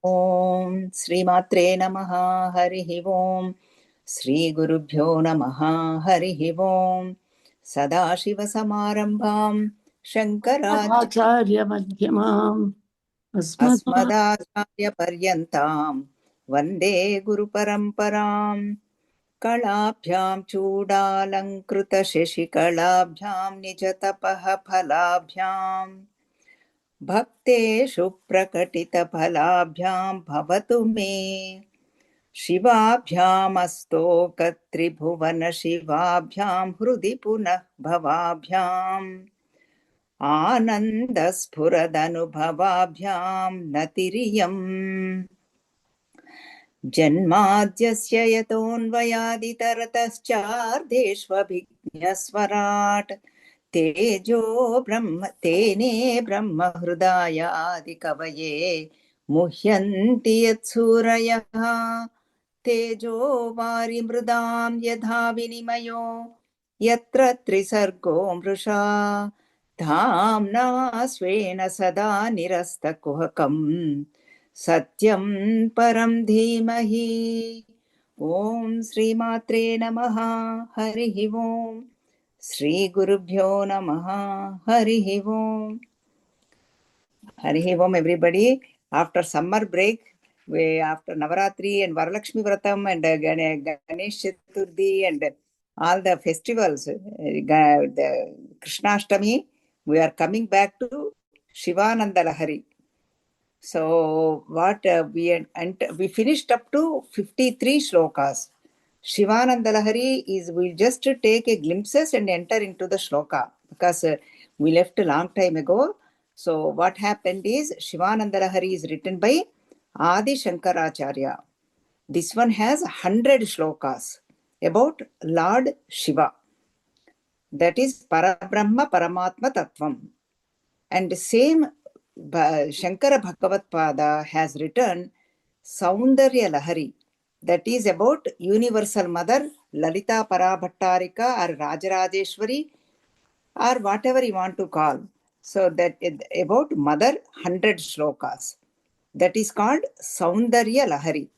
ओम श्रीमात्रे नमः। हरिः ओम श्रीगुरुभ्यो नमः। हरिः ओम सदाशिवसमारम्भां आचार्य मध्यमाम् अस्मदाचार्यपर्यन्तां वन्दे गुरुपरम्पराम्। कलाभ्यां चूडालङ्कृतशशिकलाभ्यां निजतपः फलाभ्याम् भक्तेषु प्रकटितफलाभ्यां भवतु मे शिवाभ्यामस्तोकत्रिभुवनशिवाभ्यां हृदि पुनः भवाभ्याम् आनन्दस्फुरदनुभवाभ्यां नतिरियम् जन्माद्यस्य यतोऽन्वयादितरतश्चार्धेष्वभिज्ञस्वराट् तेने ब्रह्म हृदायादिकवये मुह्यन्ति यत्सूरयः तेजो वारिमृदां यथा विनिमयो यत्र त्रिसर्गो मृषा धाम्ना स्वेन सदा निरस्तकुहकम् सत्यं परं धीमहि। ओम श्रीमात्रे नमः। हरिः ओम श्रीगुरुभ्यो नमः। हरिः ओम। Harihi Om everybody. After summer break, after Navaratri and Varalakshmi Vratam and Ganesh Chaturthi and all the festivals, the Krishnashtami, we are coming back to Shivananda Lahari. So what we finished up to 53 shlokas. Shivananda Lahari is, we'll just take a glimpses and enter into the shloka because we left a long time ago. So what happened is Shivananda Lahari is written by Adi Shankaracharya. This one has 100 shlokas about Lord Shiva. That is Parabrahma Paramatma Tattvam. And same Shankara Bhagavat Pada has written Saundarya Lahari. That is about Universal Mother, Lalita Parabhattarika or Rajarajeshwari or whatever you want to call. So that about Mother, 100 shlokas. That is called Saundarya Lahari.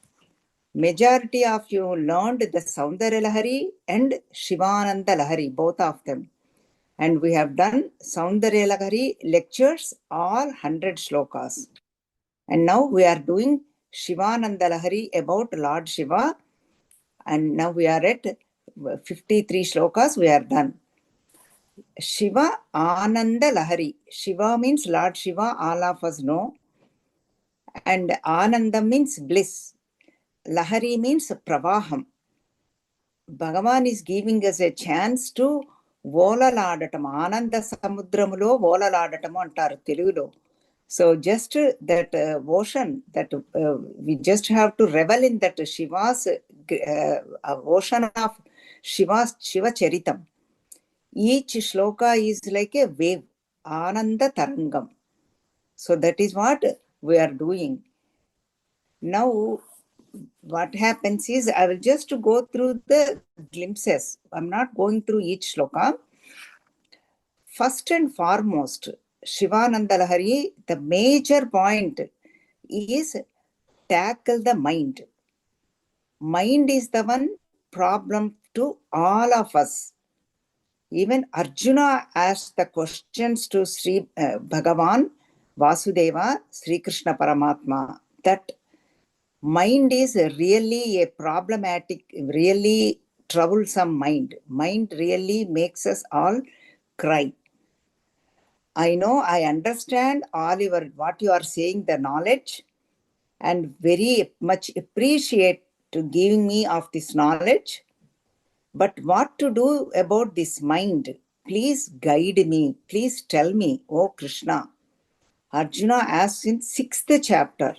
Majority of you learned the Saundarya Lahari and Shivananda Lahari, both of them. And we have done Saundarya Lahari lectures, all 100 shlokas. And now we are doing Shivananda Lahari about Lord Shiva. And now we are at 53 shlokas, we are done. Shiva Ananda Lahari. Shiva means Lord Shiva, all of us know. And Ananda means bliss. Lahari means Pravaham. Bhagavan is giving us a chance to ఓలలాడటం ఆనంద సముద్రములో ఓలలాడటం అంటారు తెలుగులో. So just that ocean, that we just have to revel in that Shiva's ocean of Shiva Charitam. Each shloka is like a wave, Ananda Tarangam. So that is what we are doing. Now what happens is I will just go through the glimpses. I'm not going through each shloka. First and foremost, Shivananda Lahari, the major point is tackle the mind. Mind is the one problem to all of us. Even Arjuna asked the questions to Sri Bhagavan Vasudeva, Sri Krishna Paramatma, that mind is really a problematic, really troublesome mind. Mind really makes us all cry. I know, I understand all what you are saying, the knowledge, and very much appreciate to giving me of this knowledge. But what to do about this mind? Please guide me. Please tell me, O Krishna. Arjuna asks in 6th chapter.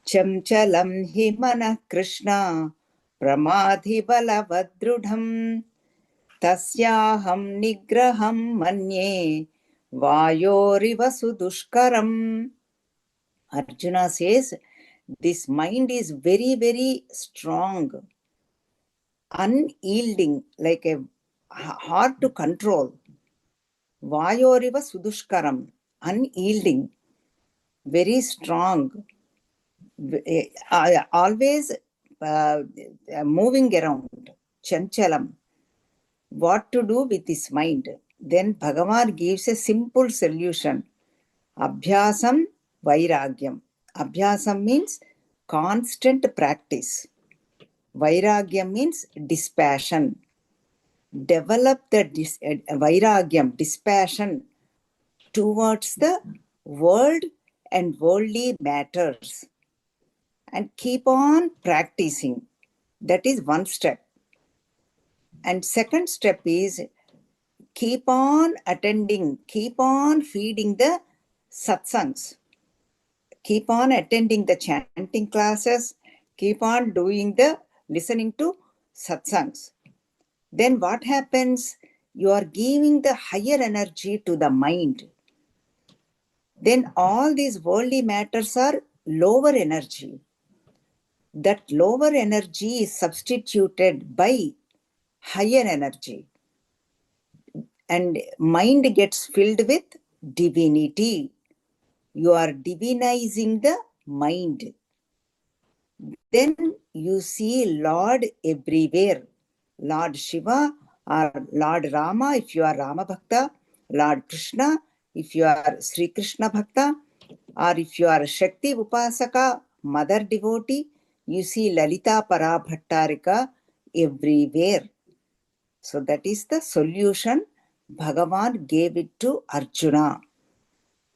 Chamchalam hi manah Krishna pramadhi balavadrudham tasyaham nigraham manye vayoriva sudushkaram. Arjuna says, this mind is very, very strong, unyielding, like a hard to control. Vayoriva sudushkaram, unyielding. very strong, always moving around, chanchalam. What to do with his mind? Then Bhagavan gives a simple solution. Abhyasam Vairagyam. Abhyasam means constant practice. Vairagyam means dispassion. Develop the Vairagyam, dispassion towards the world and worldly matters. And keep on practicing. That is one step. And second step is keep on attending, keep on feeding the satsangs, keep on attending the chanting classes, keep on doing the listening to satsangs. Then what happens? You are giving the higher energy to the mind. Then all these worldly matters are lower energy. That lower energy is substituted by higher energy. And mind gets filled with divinity. You are divinizing the mind. Then you see Lord everywhere. Lord Shiva or Lord Rama if you are Rama Bhakta, Lord Krishna if you are Sri Krishna Bhakta, or if you are Shakti Upasaka, mother devotee, you see Lalita Parabhattarika everywhere. So that is the solution Bhagavan gave it to Arjuna.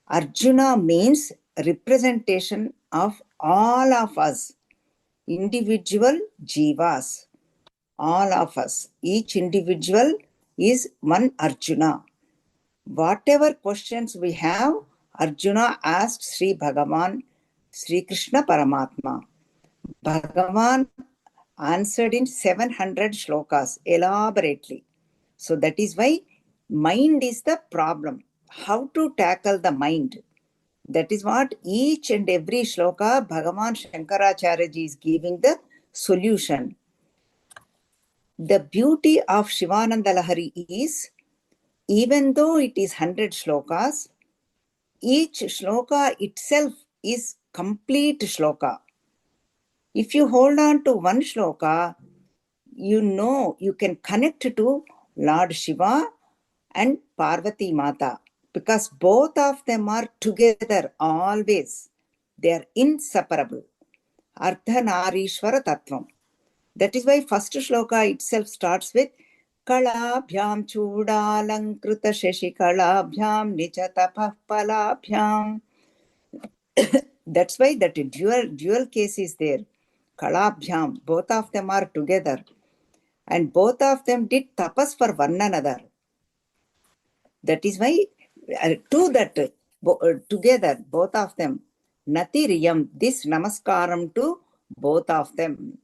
Arjuna means representation of all of us, individual jivas, all of us. Each individual is one Arjuna. Whatever questions we have, Arjuna asked Sri Bhagavan, Sri Krishna Paramatma. Bhagavan answered in 700 shlokas elaborately. So that is why mind is the problem. How to tackle the mind? That is what each and every shloka Bhagavan Shankaracharya ji is giving the solution. The beauty of Shivananda Lahari is, even though it is 100 shlokas, each shloka itself is complete shloka. If you hold on to one shloka, you know you can connect to Lord Shiva and Parvati Mata, because both of them are together always. They are inseparable. Ardhanarishwara Tattvam. That is why first shloka itself starts with Kalabhyam Chudalankruta Shashi Kalabhyam Nichatapah Palabhyam. That's why that dual case is there. Kalabhyam, both of them are together. And both of them did tapas for one another. That is why together, both of them, Natiriyam, this namaskaram to both of them.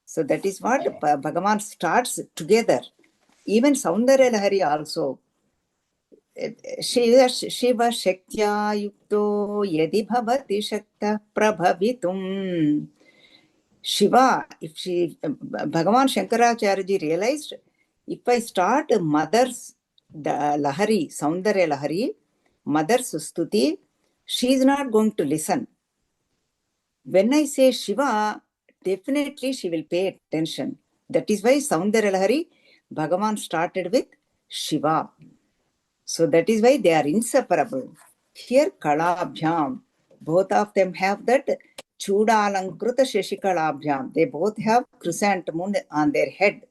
So that is what Bhagavan starts together. Even Saundarya Lahari also. Shiva Shaktya Yukto Yadi Bhavati Shakta Prabhavitum. Shiva, Bhagavan Shankaracharya ji realized, if I start mother's Lahari, Saundarya Lahari, mother's Stuti, she is not going to listen. When I say Shiva, definitely she will pay attention. That is why Saundarya Lahari, Bhagavan started with Shiva. So that is why they are inseparable. Here Kalabhyam, both of them have that Chudalankruta Shashikalabhyam. They both have chrysanthemum on their head.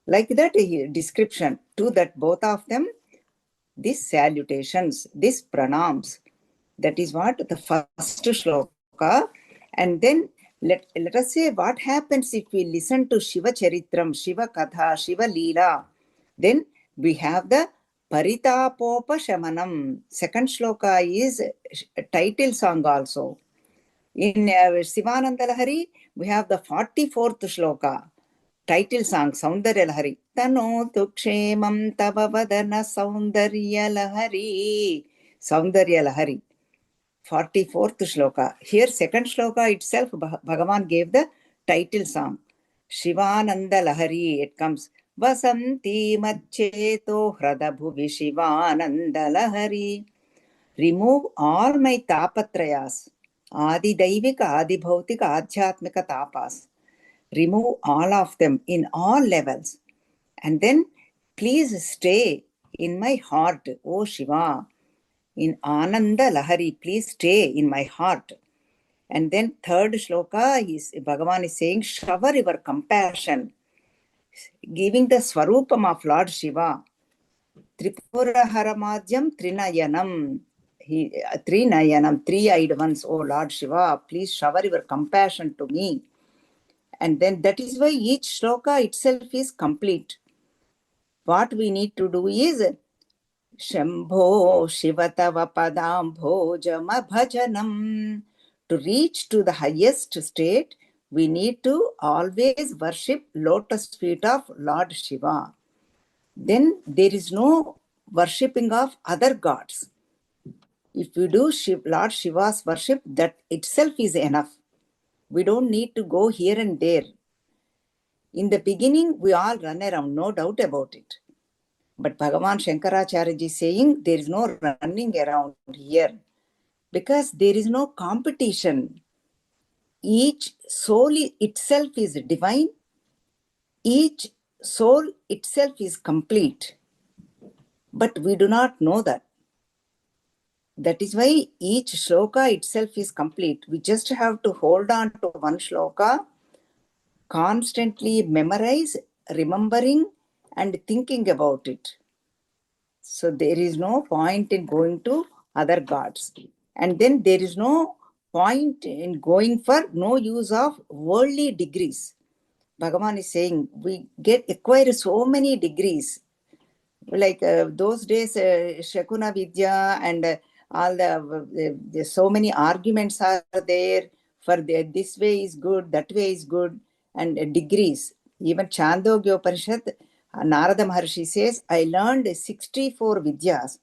Like that description to that both of them, these salutations, these pranams. That is what the first shloka. And then let us say what happens if we listen to Shiva Charitram, Shiva Katha, Shiva Leela. Then we have the Paritapopa Shamanam. Second shloka is a title song also. In Sivananda Lahari, we have the 44th shloka, title song, Saundarya Lahari. Tanotu Kshemam Tava Vadana Saundarya Lahari. Saundarya Lahari. 44th shloka. Here, second shloka itself, Bhagavan gave the title song. Shivananda Lahari, it comes. Vasanti Macheto Hradabhuvi Shivananda Lahari. remove all my tapatrayas, Adi Daivika, Adi Bhautika, Adhyatmika tapas. Remove all of them in all levels. And then please stay in my heart, O Shiva. In Ananda Lahari, please stay in my heart. And then third shloka, Bhagavan is saying, shower your compassion, giving the swarupam of Lord Shiva. Tripuraharamadhyam Trinayanam. Trinayanam, three-eyed ones, O Lord Shiva, please shower your compassion to me. And then that is why each shloka itself is complete. What we need to do is Shambho Shivatava Padam Bhojama Bhajanam. To reach to the highest state, we need to always worship lotus feet of Lord Shiva. Then there is no worshipping of other gods. If we do Lord Shiva's worship, that itself is enough. We don't need to go here and there. In the beginning, we all run around, no doubt about it. But Bhagavan Shankaracharya is saying there is no running around here because there is no competition. Each soul itself is divine. Each soul itself is complete. But we do not know that. That is why each shloka itself is complete. We just have to hold on to one shloka, constantly memorize, remembering, and thinking about it. So there is no point in going to other gods. And then there is no point in going for no use of worldly degrees. Bhagavan is saying we acquire so many degrees. Like those days, Shakuna Vidya and all the so many arguments are there for this way is good, that way is good, and degrees. Even Chandogya Upanishad, Narada Maharshi says, I learned 64 Vidyas.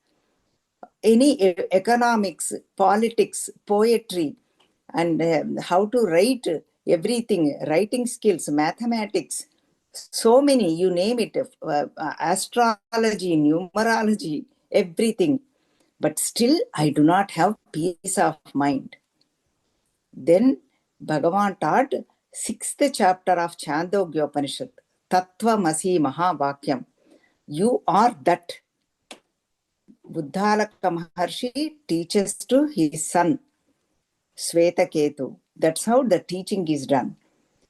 Any economics, politics, poetry, and how to write everything, writing skills, mathematics, so many, you name it, astrology, numerology, everything. But still, I do not have peace of mind. Then Bhagavan taught 6th chapter of Chandogya Upanishad, Tattvamasi Mahavakyam. You are that. Buddhalaka Maharshi teaches to his son, Swetaketu. That's how the teaching is done.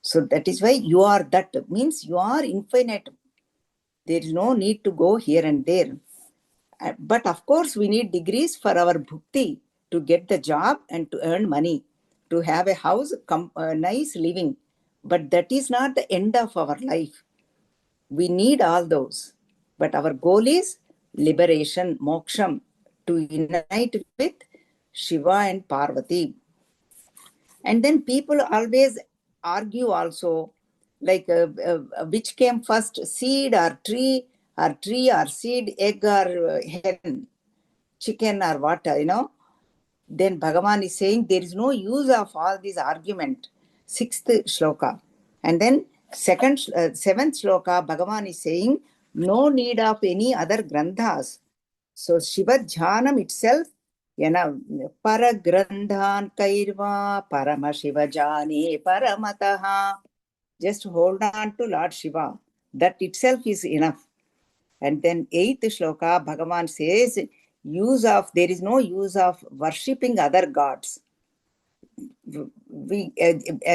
So that is why you are that. Means you are infinite. There is no need to go here and there. But of course, we need degrees for our bhukti, to get the job and to earn money, to have a house, nice living. But that is not the end of our life. We need all those. But our goal is liberation, moksham, to unite with Shiva and Parvati. And then people always argue also, like which came first, seed or tree or seed, egg or hen, chicken or what, Then Bhagavan is saying there is no use of all these argument. 6th shloka. And then 7th shloka, Bhagavan is saying no need of any other granthas. So Shiva Dhyanam itself, Paragrandhan Kairva Parama Shiva Jani Paramataha. Just hold on to Lord Shiva. That itself is enough. And then 8th shloka, Bhagavan says, there is no use of worshipping other gods.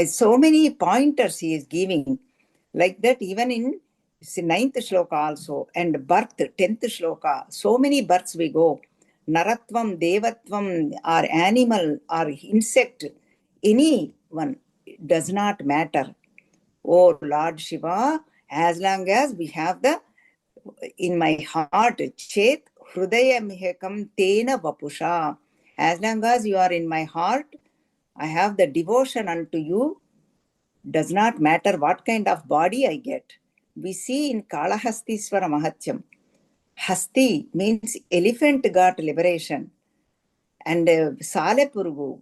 So many pointers he is giving. Like that, even in 9th shloka also, and birth, 10th shloka, so many births we go. Naratvam, Devatvam, or animal, or insect, any one, does not matter. Oh Lord Shiva, as long as we have in my heart, Chet Hrudayamhekam Tena Vapusha. As long as you are in my heart, I have the devotion unto you. Does not matter what kind of body I get. We see in Kalahastiswara Mahatyam, Hasti means elephant got liberation. And Salepurgu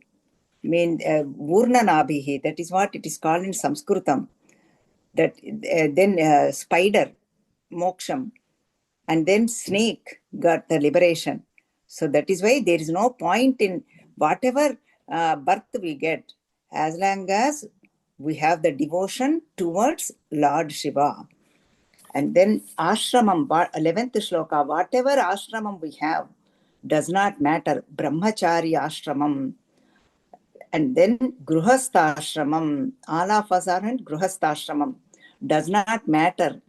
means Vurnanabhihi, that is what it is called in Sanskritam. That then spider, moksham. And then snake got the liberation. So that is why there is no point in whatever birth we get, as long as we have the devotion towards Lord Shiva. And then ashramam, 11th shloka, whatever ashramam we have does not matter. Brahmachari ashramam. And then gruhastha ashramam. All of us are in gruhastha ashramam. Does not matter.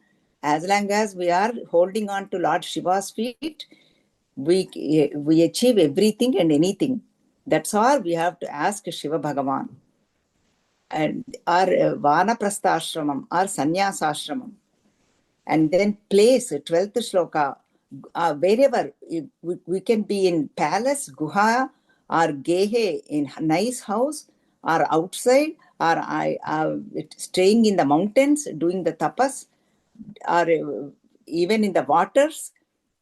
As long as we are holding on to Lord Shiva's feet, we achieve everything and anything. That's all we have to ask Shiva Bhagavan. And our Vanaprastha ashramam, our Sannyasa ashramam. And then place, 12th shloka, wherever we can be in palace, guha, or gehe, in nice house, or outside, or staying in the mountains, doing the tapas, or even in the waters,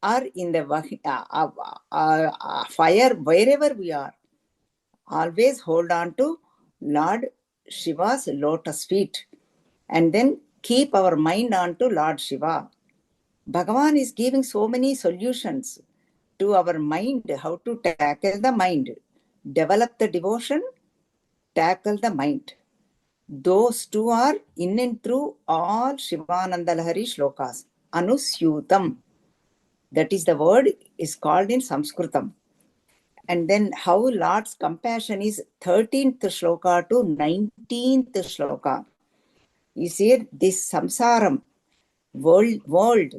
or in the fire, wherever we are. Always hold on to Lord Shiva's lotus feet, and then keep our mind on to Lord Shiva. Bhagavan is giving so many solutions to our mind, how to tackle the mind. Develop the devotion, tackle the mind. Those two are in and through all Shivananda Lahari shlokas. Anusyutam. That is the word is called in Sanskritam. And then how Lord's compassion is 13th shloka to 19th shloka. You see, this samsaram, world.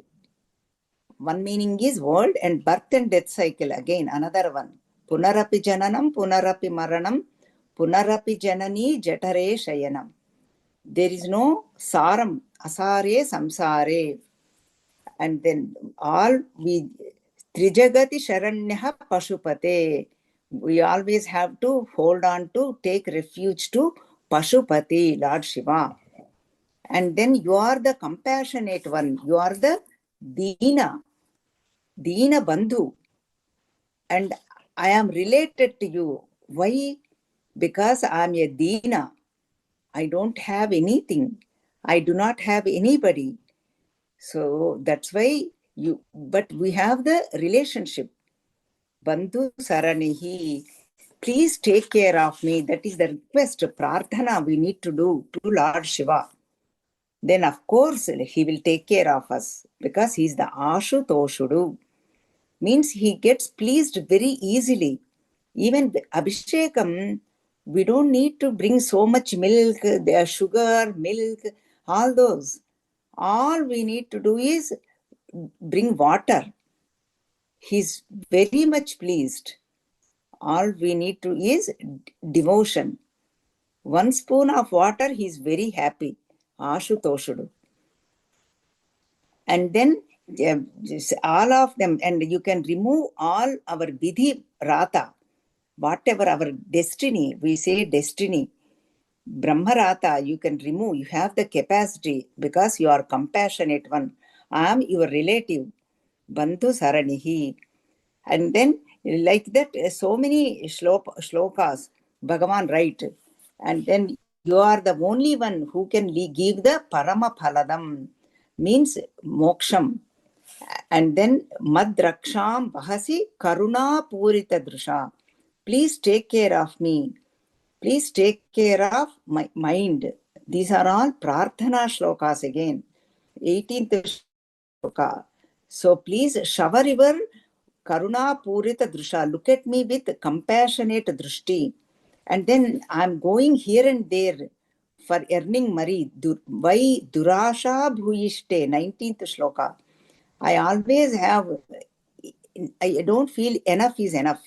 One meaning is world, and birth and death cycle. Again, another one. Punarapi jananam, punarapi maranam, punarapi janani jatare shayanam. There is no saram, asare samsare. And then all we, Trijagati Sharanyaha Pashupate. We always have to hold on to, take refuge to Pashupati, Lord Shiva. And then you are the compassionate one. You are the Dina Bandhu. And I am related to you. Why? Because I am a Dina. I don't have anything. I do not have anybody. So that's why but we have the relationship. Bandhu Saranihi, please take care of me. That is the request, prarthana we need to do to Lord Shiva. Then of course he will take care of us because he is the Ashutoshudu. Means he gets pleased very easily. Even Abhishekam, we don't need to bring so much milk, sugar, milk, all those. All we need to do is bring water. He's very much pleased. All we need to is devotion. 1 spoon of water, he's very happy. Ashutoshudu. And then all of them, and you can remove all our vidhi rata, whatever our destiny, we say destiny, Brahma rata, you can remove. You have the capacity because you are compassionate one. I am your relative, Bandhu Saranihi. And then like that, so many shlokas Bhagavan write. And then you are the only one who can give the Parama Phaladam, means moksham. And then Madraksham Bahasi Karuna Purita Drusha. Please take care of me. Please take care of my mind. These are all prarthana shlokas again. 18th shloka. So please shower your Karuna Purita Drusha. Look at me with compassionate drishti. And then I'm going here and there for earning money. Why Durasha Bhuyishte, 19th shloka. I always have, I don't feel enough is enough.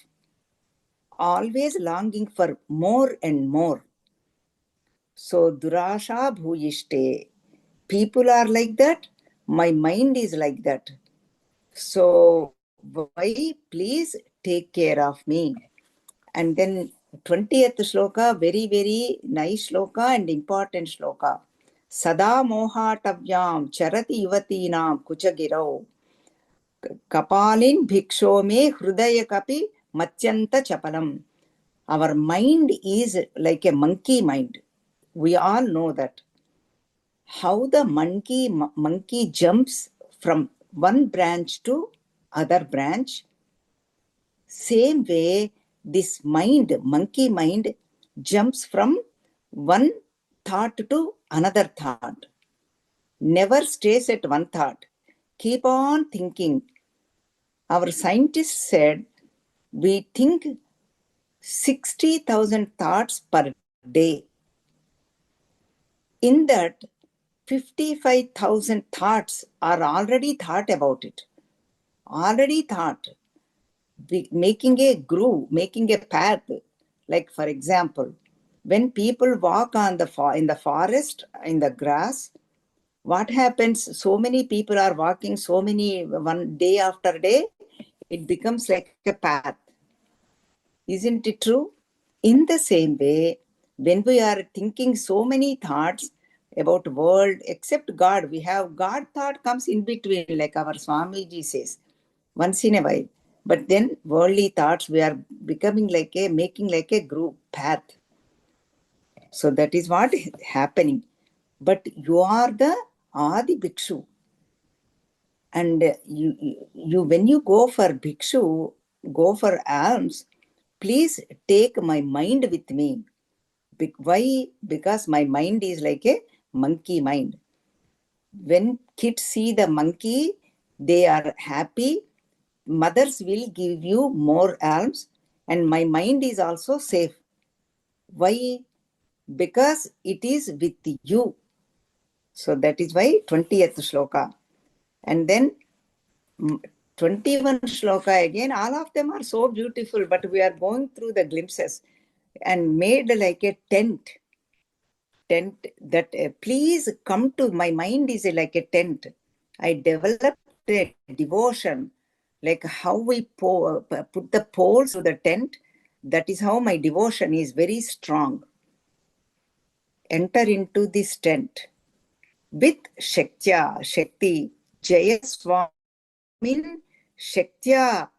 Always longing for more and more. So Durasha Bhuyishte. People are like that. My mind is like that. So why please take care of me? And then 20th shloka, very, very nice shloka and important shloka. Sada mohatavyam charati yuvatinam kuchagirau. Kapalin bhiksho me hrudaya kapi matyanta chapalam. Our mind is like a monkey mind. We all know that. How the monkey jumps from one branch to other branch. Same way, this mind, monkey mind, jumps from one thought to another thought. Never stays at one thought. Keep on thinking. Our scientists said we think 60,000 thoughts per day. In that, 55,000 thoughts are already thought about it. Already thought. Making a groove, making a path. Like, for example, when people walk in the forest, in the grass, what happens? So many people are walking, one day after day, it becomes like a path. Isn't it true? In the same way, when we are thinking so many thoughts about world, except God, we have God thought comes in between, like our Swamiji says, once in a while. But then worldly thoughts, we are becoming making like a group path. So that is what is happening. But you are the Adi Bhikshu. And you when you go for Bhikshu, go for alms, please take my mind with me. Why? Because my mind is like a monkey mind. When kids see the monkey, they are happy. Mothers will give you more alms, and my mind is also safe. Why? Because it is with you. So that is why 20th shloka. And then 21 shloka again, all of them are so beautiful, but we are going through the glimpses and made like a tent that please come to my mind is like a tent. I developed a devotion, like how we put the poles to the tent. That is how my devotion is very strong. Enter into this tent with Shakti, Jaya Swamin Shaktya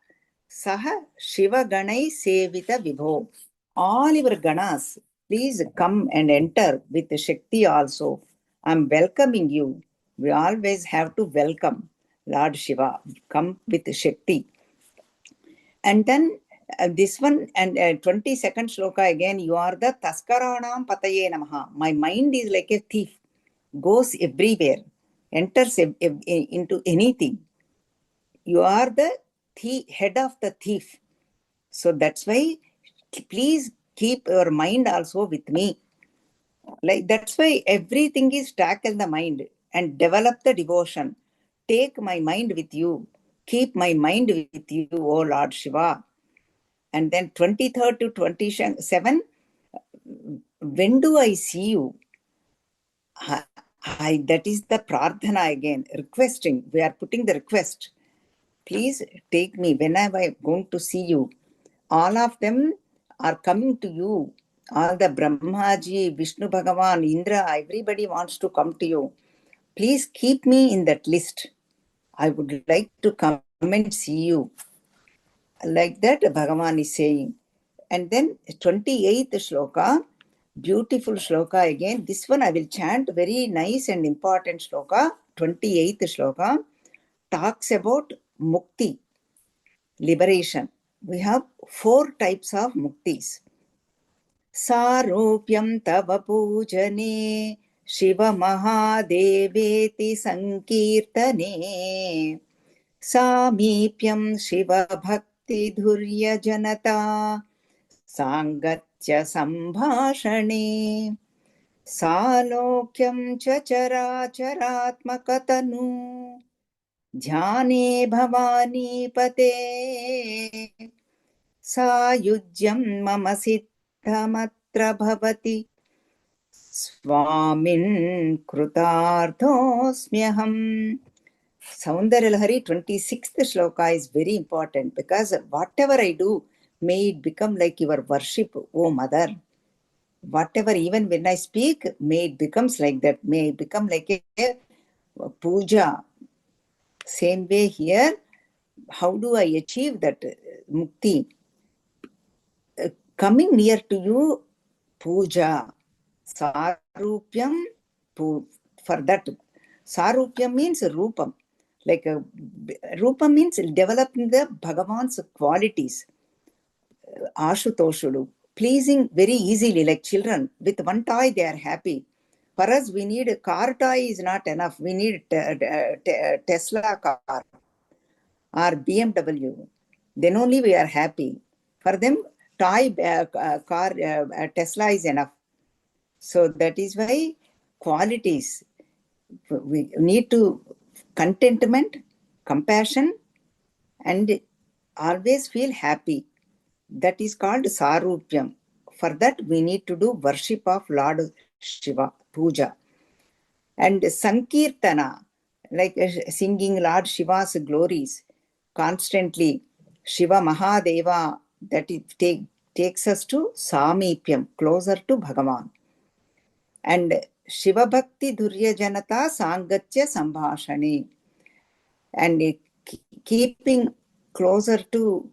Saha Shiva Ganai Sevita Vibho. All your ganas, please come and enter with Shakti also. I'm welcoming you. We always have to welcome Lord Shiva. Come with Shakti. And then this one, and 22nd shloka again, you are the Taskaranam Pataye Namaha. My mind is like a thief, goes everywhere, enters into anything. You are the head of the thief. So that's why please keep your mind also with me. Like that's why everything is tackle the mind and develop the devotion. Take my mind with you. Keep my mind with you, O Lord Shiva. And then 23rd to 27, when do I see you? That is the prarthana again, requesting. We are putting the request. Please take me whenever I'm going to see you. All of them are coming to you. All the Brahmaji, Vishnu Bhagavan, Indra, everybody wants to come to you. Please keep me in that list. I would like to come and see you. Like that, Bhagavan is saying. And then 28th shloka, beautiful shloka again. This one I will chant, very nice and important shloka. 28th shloka talks about mukti, liberation. We have 4 types of muktis. Sarupyam tava pujane Shiva Mahadeveti Sankirtane Samipyam Shiva Bhakti Dhurya Janata Sangatya Sambhashane Salokyam Chacharacharatmakatanu Dhyane Bhavani Pate Sayujyam Mama Siddhamatra Bhavati Swamin Krutarthosmyaham. Saundaralahari 26th shloka is very important because whatever I do, may it become like your worship, O Mother. Whatever, even when I speak, may it becomes like that. May it become like a puja. Same way here, how do I achieve that mukti? Coming near to you, puja. Sarupyam, for that. Sarupyam means rupam. Like Rupa means developing the Bhagavan's qualities. Ashutoshudu, pleasing very easily like children. With one toy they are happy. For us, we need a car toy is not enough. We need Tesla car or BMW. Then only we are happy. For them, toy car Tesla is enough. So that is why qualities, we need to contentment, compassion, and always feel happy. That is called Sarupyam. For that, we need to do worship of Lord Shiva, puja. And Sankirtana, like singing Lord Shiva's glories constantly. Shiva Mahadeva, that it takes us to Samipyam, closer to Bhagavan. And Shiva Bhakti Durya Janata Sangatya Sambhashani. And keeping closer to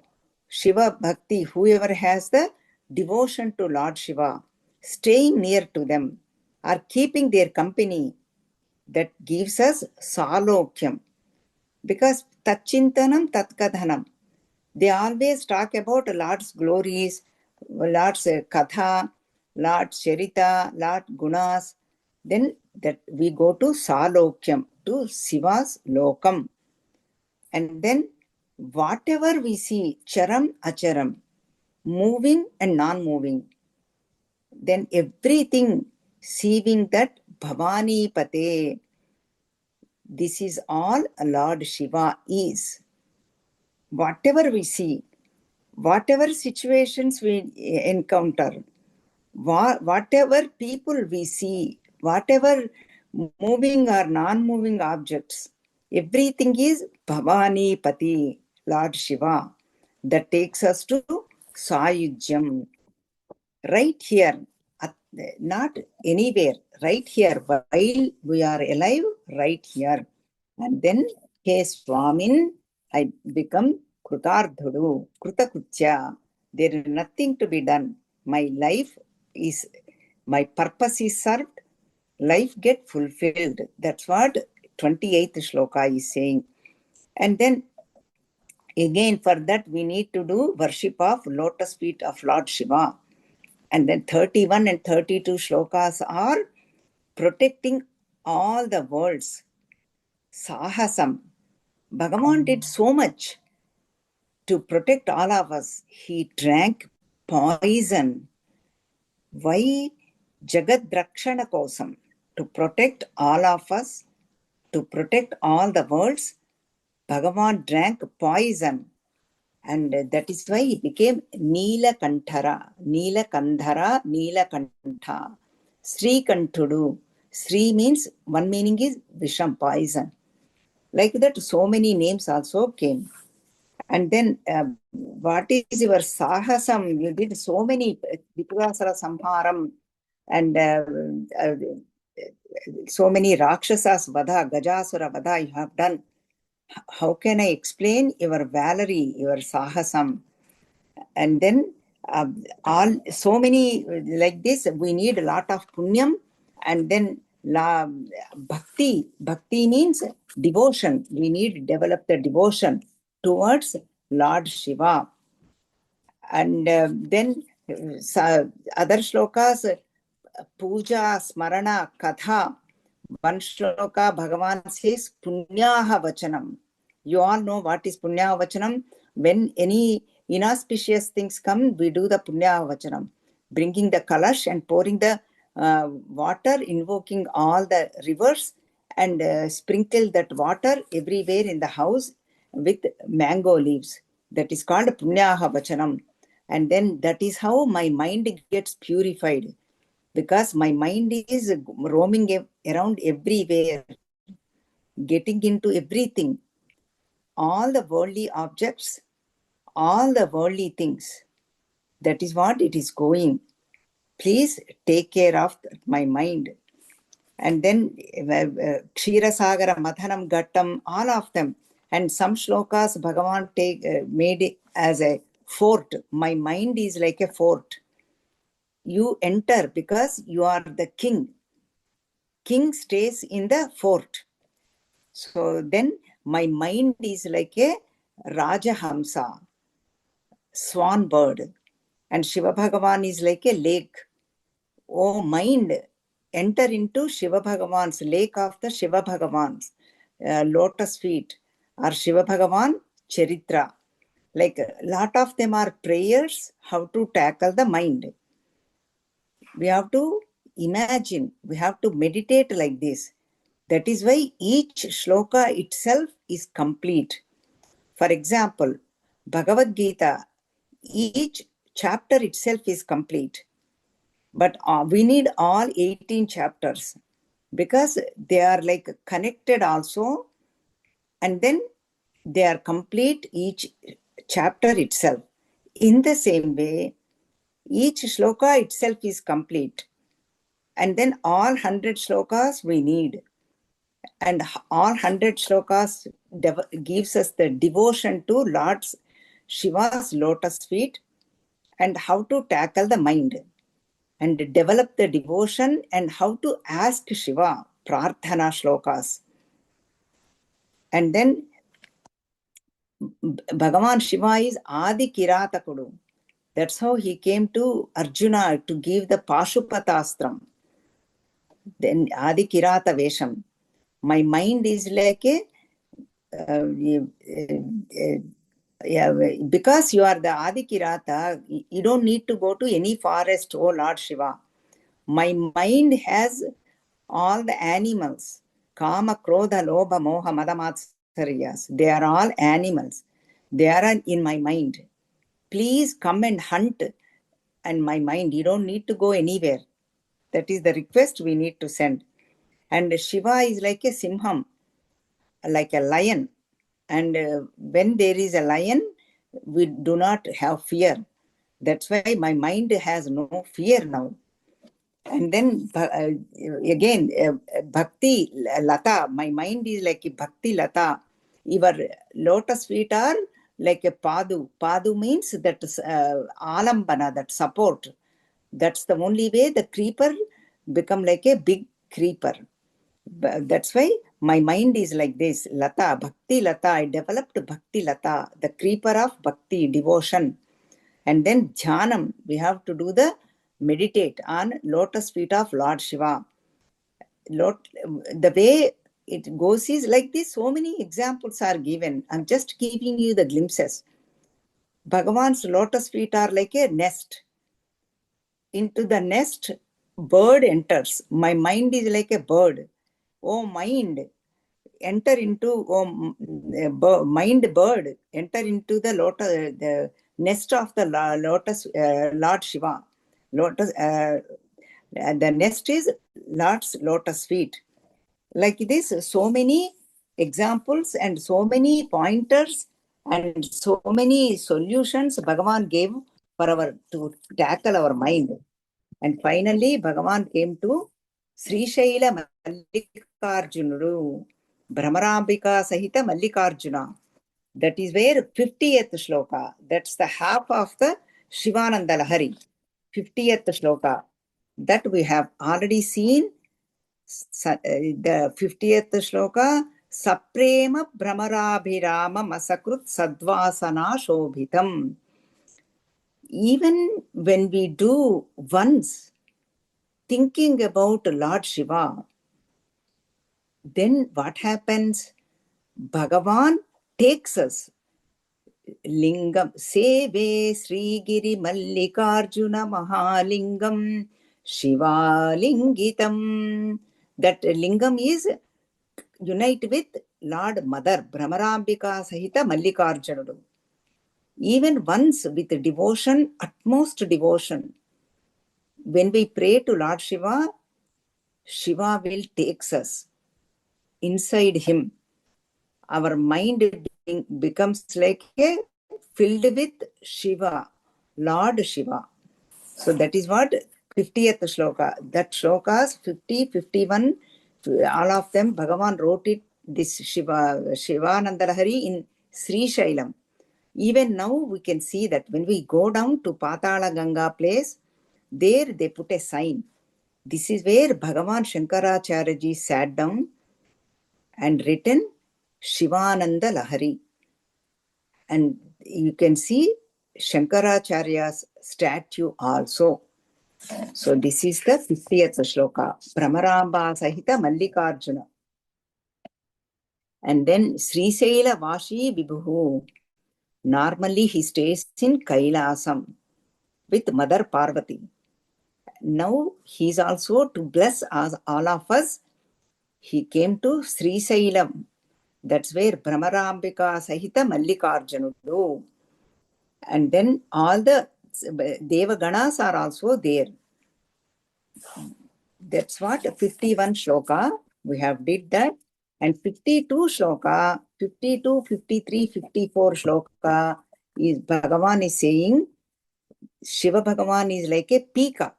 Shiva Bhakti, whoever has the devotion to Lord Shiva, staying near to them or keeping their company, that gives us Salokyam. Because Tachintanam Tatkadhanam, they always talk about Lord's glories, Lord's Katha, Lord's Charita, Lord's Gunas. Then that we go to Salokyam, to Shiva's Lokam. And then whatever we see, Charam Acharam, moving and non-moving, then everything seeing that Bhavani Pate, this is all Lord Shiva is. Whatever we see, whatever situations we encounter, whatever people we see, whatever moving or non-moving objects, everything is Bhavani Pati, Lord Shiva. That takes us to Sayujyam. Right here, not anywhere, right here, while we are alive, right here. And then, hey Swamin, I become Krutardhudu, Krutakutya. There is nothing to be done. My life is, my purpose is served, life get fulfilled. That's what 28th shloka is saying. And then again, for that we need to do worship of lotus feet of Lord Shiva. And then 31 and 32 shlokas are protecting all the worlds. Sahasam. Bhagavan did so much to protect all of us. He drank poison. Why? Jagad Drakshana Kosam. To protect all of us, to protect all the worlds, Bhagavan drank poison. And that is why he became Neelakantara, Neelakandhara, Neelakantha. Sri Kantudu. Sri means, one meaning is Visham, poison. Like that, so many names also came. And then, what is your Sahasam? You did so many Viprasara Samharam and so many Rakshasas Vadha, Gajasura Vadha you have done. How can I explain your valory, your Sahasam? And then all so many like this, we need a lot of punyam. And then bhakti. Bhakti means devotion. We need to develop the devotion towards Lord Shiva. And then other shlokas, puja, smarana, katha. One shloka, Bhagavan says, punyaha vachanam. You all know what is punyaha vachanam. When any inauspicious things come, we do the punyaha vachanam. Bringing the kalash and pouring the water, invoking all the rivers, and sprinkle that water everywhere in the house with mango leaves. That is called punyaha vachanam. And then that is how my mind gets purified. Because my mind is roaming around everywhere, getting into everything, all the worldly objects, all the worldly things. That is what it is going. Please take care of my mind. And then Kshirasagara, Madhanam, Gattam, all of them. And some shlokas Bhagavan made it as a fort. My mind is like a fort. You enter because you are the king. King stays in the fort. So then my mind is like a Rajahamsa, swan bird. And Shiva Bhagavan is like a lake. Oh mind, enter into Shiva Bhagavan's lake of the Shiva Bhagavan's lotus feet or Shiva Bhagavan Charitra. Like a lot of them are prayers how to tackle the mind. We have to imagine, we have to meditate like this. That is why each shloka itself is complete. For example, Bhagavad Gita, each chapter itself is complete. But we need all 18 chapters because they are like connected also, and then they are complete each chapter itself. In the same way, each shloka itself is complete. And then all 100 shlokas we need. And all 100 shlokas gives us the devotion to Lord Shiva's lotus feet and how to tackle the mind and develop the devotion and how to ask Shiva prarthana shlokas. And then Bhagavan Shiva is Adi Kiratakudu. That's how he came to Arjuna to give the Pashupatastram. Then Adi Kirata Vesham. My mind is like a because you are the Adi Kirata, you don't need to go to any forest, oh Lord Shiva. My mind has all the animals. Kama, Krodha, Lobha, Moha, Madamatsariyas. They are all animals. They are in my mind. Please come and hunt and my mind. You don't need to go anywhere. That is the request we need to send. And Shiva is like a Simham, like a lion. And when there is a lion, we do not have fear. That's why my mind has no fear now. And then again, Bhakti Lata, my mind is like a Bhakti Lata. Your lotus feet are like a Padu. Padu means that Alambana, that support. That's the only way the creeper become like a big creeper. That's why my mind is like this. Lata, Bhakti Lata. I developed Bhakti Lata, the creeper of Bhakti, devotion. And then Jhanam, we have to do the meditate on lotus feet of Lord Shiva. The way it goes is like this. So many examples are given. I'm just giving you the glimpses. Bhagavan's lotus feet are like a nest. Into the nest, bird enters. My mind is like a bird. Oh mind, enter into mind bird, enter into the lotus, the nest of the lotus, Lord Shiva. Lotus, the nest is Lord's lotus feet. Like this, so many examples and so many pointers and so many solutions Bhagavan gave for our to tackle our mind. And finally, Bhagavan came to Sri Shaila Mallikarjunudu, Brahmarambika Sahita Mallikarjuna. That is where 50th shloka, that's the half of the Shivananda Lahari, 50th shloka. That we have already seen. The 50th shloka, Saprema Brahmarabhirama Masakrut Sadvasana Shobhitam. Even when we do once, thinking about Lord Shiva, then what happens? Bhagavan takes us. Lingam Seve Sri Giri Mallikarjuna Mahalingam Shiva Lingitam. That lingam is unite with Lord Mother Brahmarambika Sahita Mallikarjunudu. Even once with devotion, utmost devotion, when we pray to Lord Shiva, Shiva will take us inside him. Our mind becomes like a filled with Shiva, Lord Shiva. So that is what 50th shloka. That shlokas 50, 51, all of them Bhagavan wrote it, this Shivananda Lahari in Sri Shailam. Even now we can see that when we go down to Patala Ganga place, there they put a sign. This is where Bhagavan Shankaracharya ji sat down and written Shivananda Lahari. And you can see Shankaracharya's statue also. So this is the 50th shloka, Brahmaramba Sahita Mallikarjuna. And then Srisaila Vashi Vibhuhu. Normally he stays in Kailasam with Mother Parvati. Now he is also to bless us, all of us. He came to Srisailam. That's where Brahmarambika Sahita Mallikarjunudu. And then all the Devaganas are also there. That's what 51 shloka we have did that. And 52 shloka, 52, 53, 54 shloka is Bhagavan is saying Shiva Bhagavan is like a peacock.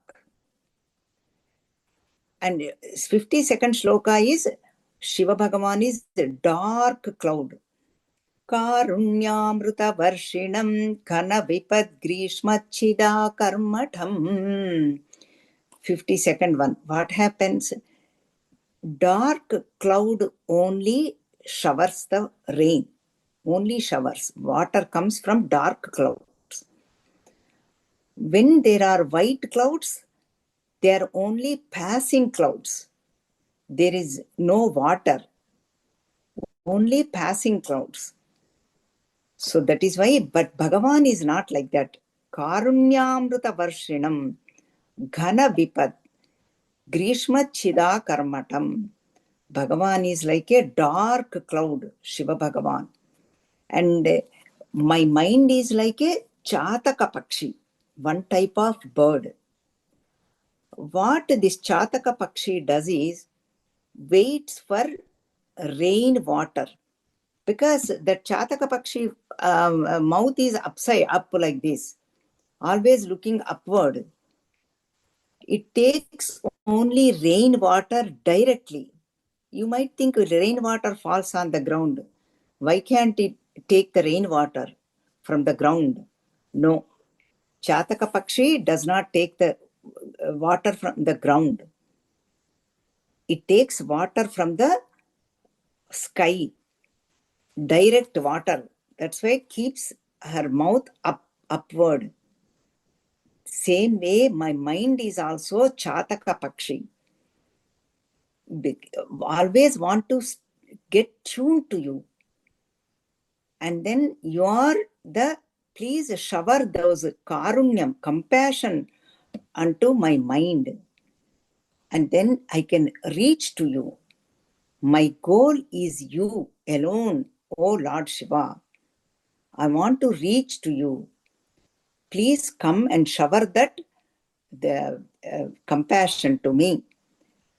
And 52nd shloka is Shiva Bhagavan is the dark cloud. Karunyamruta varshinam kana vipad grishmachida karmatham. 52nd one. What happens? Dark cloud only showers the rain. Only showers. Water comes from dark clouds. When there are white clouds, they are only passing clouds. There is no water. Only passing clouds. So that is why, but Bhagavan is not like that. Karunyamruta varshinam ghana vipad grishma chida karmatam. Bhagavan is like a dark cloud, Shiva Bhagavan. And my mind is like a chataka pakshi, one type of bird. What this chataka pakshi does is waits for rain water. Because the chataka pakshi mouth is upside up like this, always looking upward. It takes only rainwater directly. You might think rainwater falls on the ground. Why can't it take the rainwater from the ground? No. Chataka Pakshi does not take the water from the ground. It takes water from the sky. Direct water. That's why it keeps her mouth upward. Same way, my mind is also Chataka Pakshi. Always want to get tuned to you. And then you are the, please shower those karunyam, compassion unto my mind. And then I can reach to you. My goal is you alone, O Lord Shiva. I want to reach to you. Please come and shower that the compassion to me.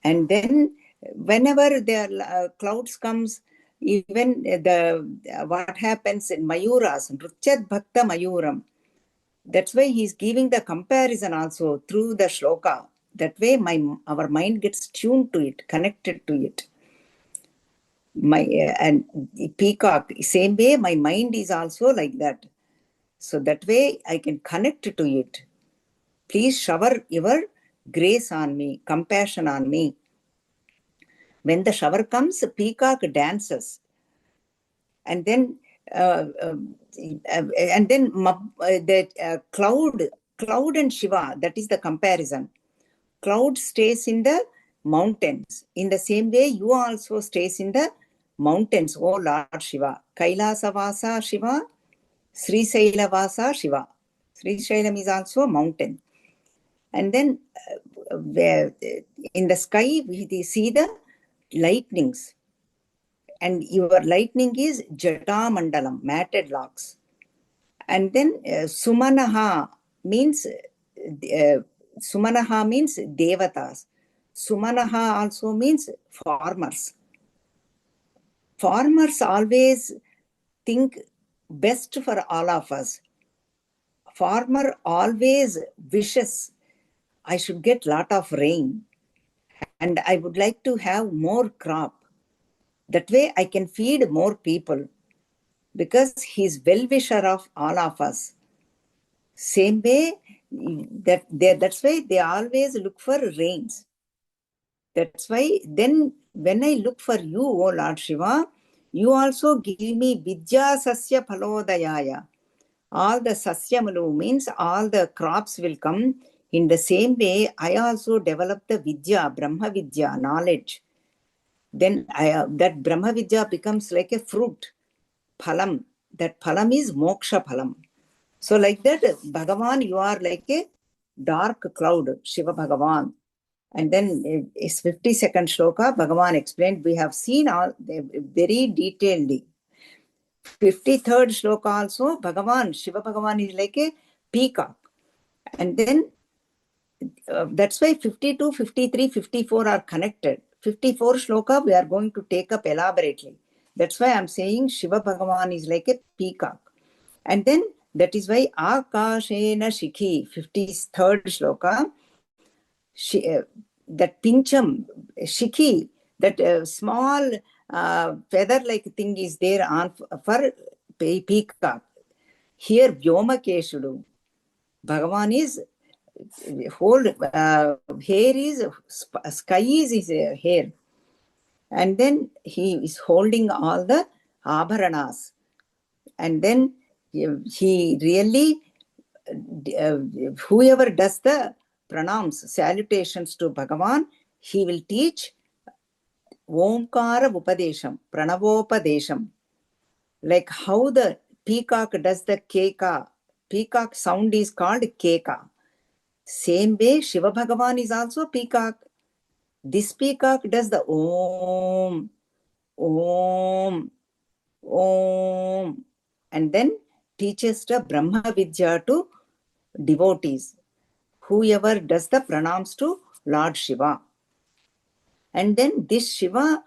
And then whenever the clouds comes, even what happens in Mayuras, Nrutyat Bhakta Mayuram, that's why he's giving the comparison also through the shloka. That way our mind gets tuned to it, connected to it. And peacock, same way my mind is also like that. So that way I can connect to it. Please shower your grace on me, compassion on me. When the shower comes, peacock dances. And then the cloud and Shiva, that is the comparison. Cloud stays in the mountains. In the same way, you also stays in the mountains, O Lord Shiva. Kailasa Vasa Shiva, Srisaila Vasa Shiva. Srisailam is also a mountain. And then in the sky, we see the lightnings. And your lightning is Jata Mandalam, matted locks. And then Sumanaha means Devatas. Sumanaha also means farmers. Farmers always think best for all of us. Farmer always wishes I should get lot of rain and I would like to have more crop. That way I can feed more people because he's well-wisher of all of us. Same way, that's why they always look for rains. That's why then when I look for you, O Lord Shiva, you also give me Vidya Sasya Phalodayaya. all the sasyamalu means all the crops will come. In the same way, I also developed the vidya, Brahma Vidya, knowledge. Then that Brahma Vidya becomes like a fruit, phalam. That phalam is moksha phalam. So like that, Bhagavan, you are like a dark cloud, Shiva Bhagavan. And then it's 52nd shloka, Bhagavan explained, we have seen all very detailedly. 53rd shloka also, Bhagavan, Shiva Bhagavan is like a peacock. And then that's why 52, 53, 54 are connected. 54 shloka we are going to take up elaborately. That's why I'm saying Shiva Bhagavan is like a peacock. And then that is why Akashena Shikhi, 53rd shloka, that pincham, Shikhi, that small feather-like thing is there on for peacock. Here Vyomakeshudu, Bhagavan is whole hair is sky is his hair, and then he is holding all the abharanas, and then he really whoever does the pranams, salutations to Bhagavan, he will teach Omkara Upadesham, Pranavopadesham, like how the peacock does the keka. Peacock sound is called keka. Same way, Shiva Bhagavan is also peacock. This peacock does the Om, Om, Om, and then teaches the Brahma Vidya to devotees, whoever does the pranams to Lord Shiva. And then this Shiva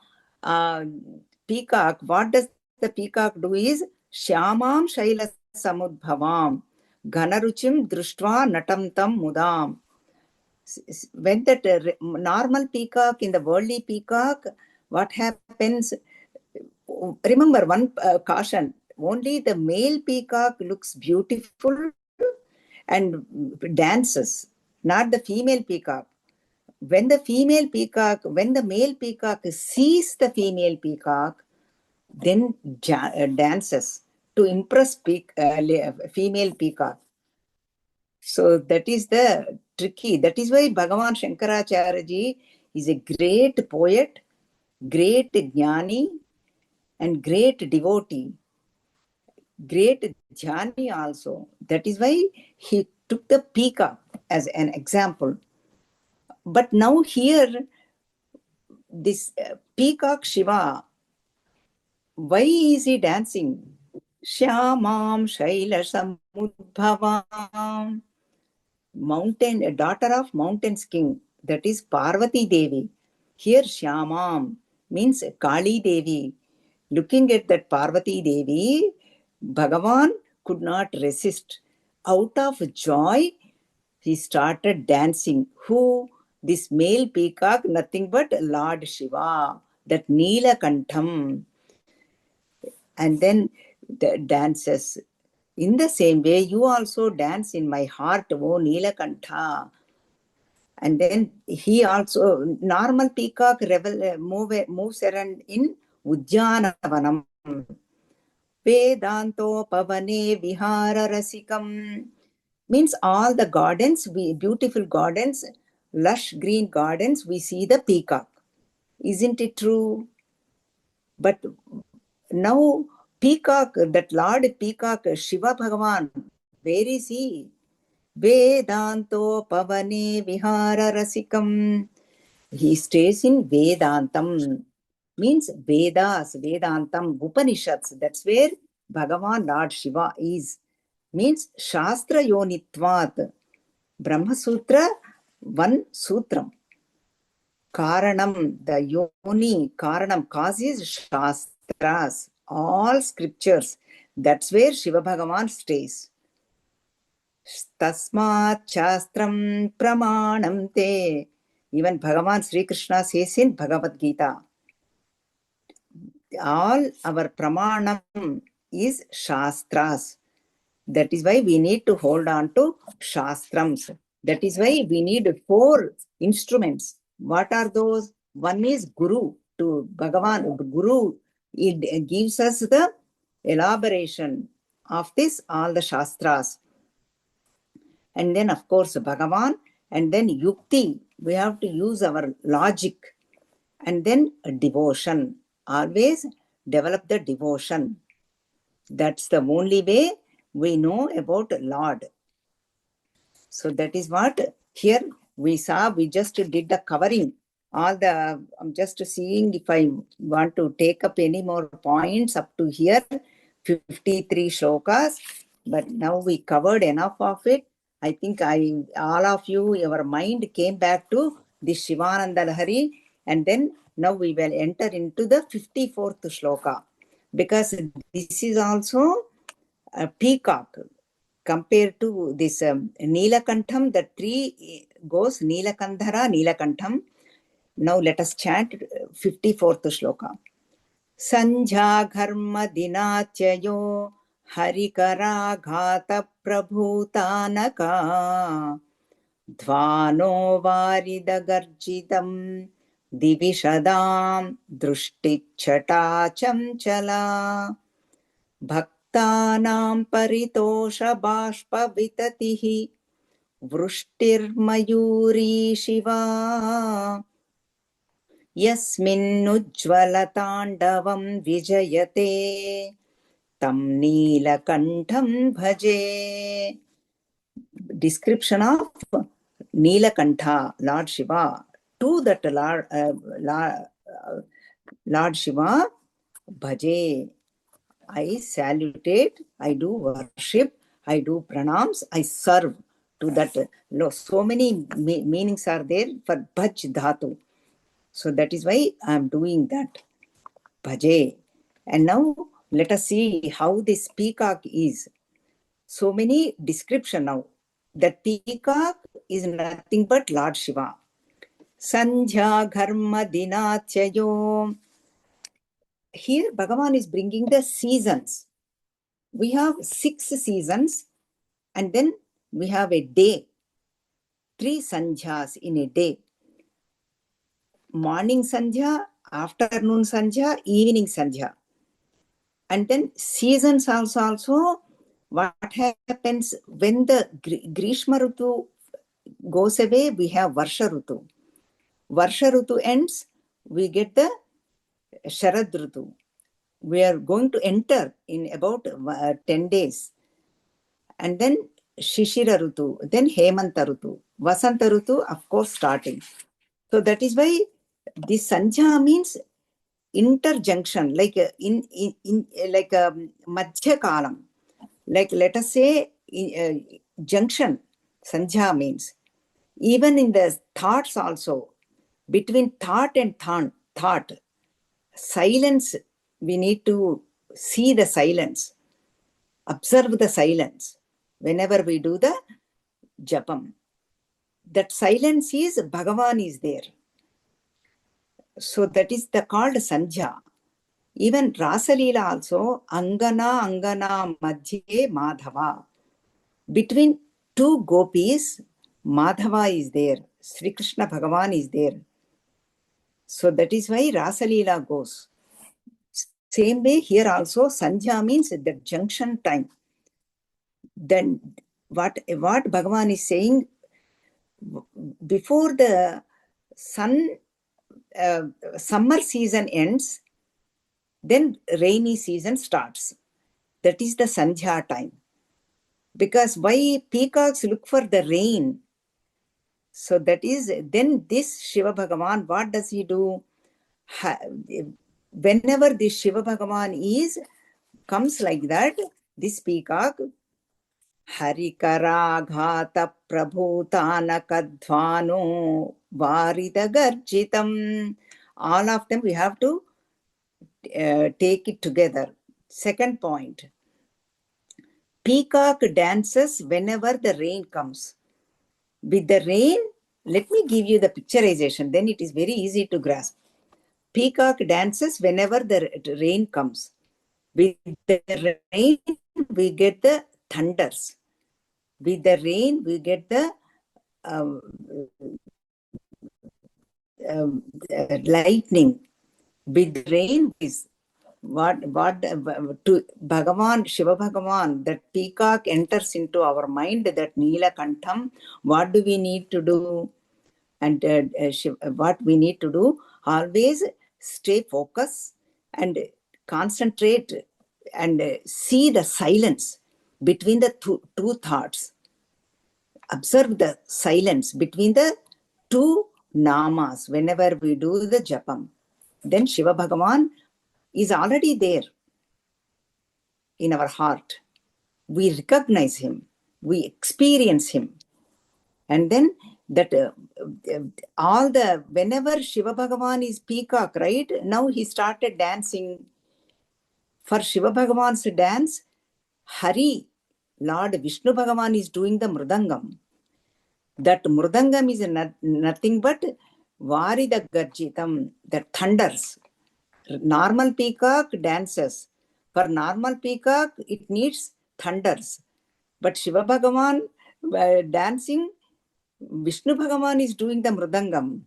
peacock, what does the peacock do is Shyamam Shaila Samudbhavam Ghanaruchim Društva Natam Tam Mudam. When that normal peacock, in the worldly peacock, what happens? Remember one caution, only the male peacock looks beautiful and dances, not the female peacock. When the male peacock sees the female peacock, then dances to impress female peacock. So that is the tricky. That is why Bhagavan Shankaracharya ji is a great poet, great jnani, and great devotee, great jnani also. That is why he took the peacock as an example. But now here, this peacock Shiva, why is he dancing? Shyamam Shaila Samudbhavam, mountain, a daughter of mountain's king, that is Parvati Devi. Here Shyamam means Kali Devi. Looking at that Parvati Devi, Bhagavan could not resist. Out of joy, he started dancing. Who? This male peacock, nothing but Lord Shiva, that Neelakantham. And then the dances. In the same way, you also dance in my heart, O Neelakantha. And then he also, normal peacock moves around in Ujjanavanam. Vedanto Pavane Vihara Rasikam. Means all the gardens, beautiful gardens, lush green gardens, we see the peacock. Isn't it true? But now peacock, that Lord peacock, Shiva Bhagavan, where is he? Vedanto Pavane Vihara Rasikam. He stays in Vedantam. Means Vedas, Vedantam, Upanishads. That's where Bhagavan Lord Shiva is. Means Shastra Yonitvat. Brahma Sutra, one Sutram. Karanam, the Yoni, Karanam, cause is Shastras, all scriptures. That's where Shiva Bhagavan stays. Tasmat Shastram Pramanam Te. Even Bhagavan Sri Krishna says in Bhagavad Gita, all our Pramanam is Shastras. That is why we need to hold on to Shastrams. That is why we need 4 instruments. What are those? One is Guru. To Bhagavan, Guru, it gives us the elaboration. of this, all the Shastras. And then, of course, Bhagavan, and then Yukti. We have to use our logic. And then devotion. Always develop the devotion. That's the only way we know about Lord. So that is what here we saw. We just did the covering. I'm just seeing if I want to take up any more points up to here, 53 shlokas. But now we covered enough of it. I think all of you, your mind came back to the Shivananda Lahari, and then now we will enter into the 54th shloka, because this is also a peacock compared to this Neelakantham. The tree goes Neelakandhara, Neelakantham. Now let us chant 54th shloka. Sanjha gharma dinatyayo harikaraghata prabhutanaka dhvano varidagarjitam divishadam drushtichata chamchala bhaktanam paritosha bashpa vitatihi vrishtirmayuri shiva यस्मिन्नुज्ज्वलताण्डवं विजयते तं नीलकण्ठं भजे. Description of Neelakantha, Lord Shiva. To that Lord Shiva, bhaje. I salutate, I do worship, I do pranams, I serve to that. So many meanings are there for bhaj dhatu. So that is why I am doing that. Bhaje. And now let us see how this peacock is. So many description now. That peacock is nothing but Lord Shiva. Sandhya Gharma Dinatyayo. Here Bhagavan is bringing the seasons. We have 6 seasons, and then we have a day. 3 sandhyas in a day. Morning sandhya, afternoon sandhya, evening sandhya. And then seasons also what happens when the Grishma Rutu goes away, we have Varsha Rutu. Varsha Rutu ends, we get the Sharad Rutu. We are going to enter in about 10 days. And then Shishira Rutu, then Hemanta Rutu. Vasanta Rutu, of course, starting. So that is why this Sandhya means interjunction, like in like Madhya Kalam. Like let us say junction, Sandhya means. Even in the thoughts also, between thought and thought, silence, we need to see the silence, observe the silence whenever we do the japam. That silence is Bhagavan is there. So that is called Sandhya. Even Rasalila also, Angana Madhye Madhava. Between 2 gopis, Madhava is there. Sri Krishna Bhagavan is there. So that is why Rasalila goes. Same way here also, Sandhya means the junction time. Then what Bhagavan is saying, before the summer season ends, then rainy season starts. That is the Sandhya time. Because why peacocks look for the rain? So that is, then this Shiva Bhagavan, what does he do? Whenever this Shiva Bhagavan comes like that, this peacock, Harikaraghata Prabhutanakadhvano Varida Garjitam. All of them we have to take it together. Second point. Peacock dances whenever the rain comes. With the rain, let me give you the picturization, then it is very easy to grasp. Peacock dances whenever the rain comes. With the rain, we get the thunders. With the rain, we get the lightning. With rain, is to Bhagavan, Shiva Bhagavan, that peacock enters into our mind, that Neelakantham, what do we need to do? And what we need to do, always stay focused and concentrate and see the silence between the two thoughts. Observe the silence between the two namas whenever we do the japam. Then Shiva Bhagavan is already there in our heart. We recognize him, we experience him. And then that whenever Shiva Bhagavan is peacock, right? Now he started dancing. For Shiva Bhagavan's dance, Hari, Lord Vishnu Bhagavan is doing the mridangam. That mridangam is nothing but Varida Garjitam, that thunders. Normal peacock dances. For normal peacock, it needs thunders. But Shiva Bhagavan dancing, Vishnu Bhagavan is doing the mridangam.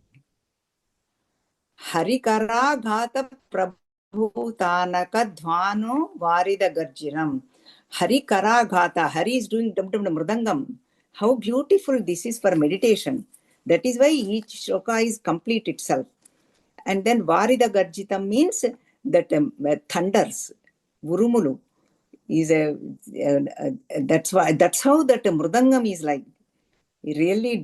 Harikara ghata prabhutanaka dhvano varida garjiram. Harikara ghata. Hari is doing dum dum mridangam. How beautiful this is for meditation. That is why each shloka is complete itself. And then varida garjitam means that thunders. Urumulu is that's how that mridangam is like. Really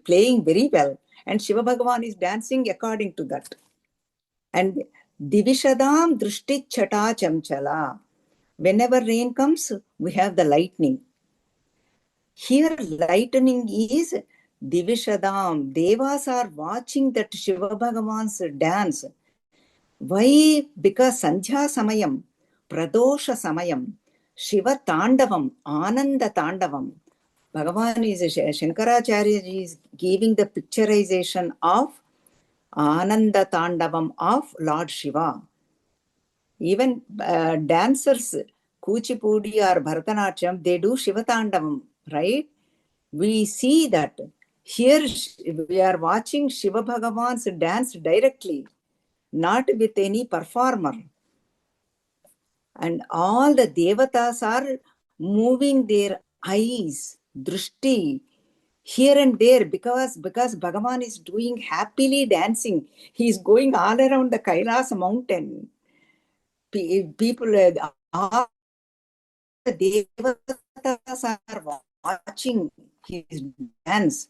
playing very well. And Shiva Bhagavan is dancing according to that. And Divishadam Drushti Chata Chamchala. Whenever rain comes, we have the lightning. Here, lightning is Divishadam. Devas are watching that Shiva Bhagavan's dance. Why? Because Sandhya Samayam, Pradosha Samayam, Shiva Tandavam, Ananda Tandavam. Bhagavan is Shankaracharya is giving the picturization of Ananda Tandavam of Lord Shiva. Even dancers, Kuchipudi or Bharatanatyam, they do Shiva Tandavam, right? We see that. Here we are watching Shiva Bhagavan's dance directly, not with any performer. And all the devatas are moving their eyes, drushti, here and there, because Bhagavan is doing happily dancing. He is going all around the Kailas mountain. People, all the devatas are watching his dance.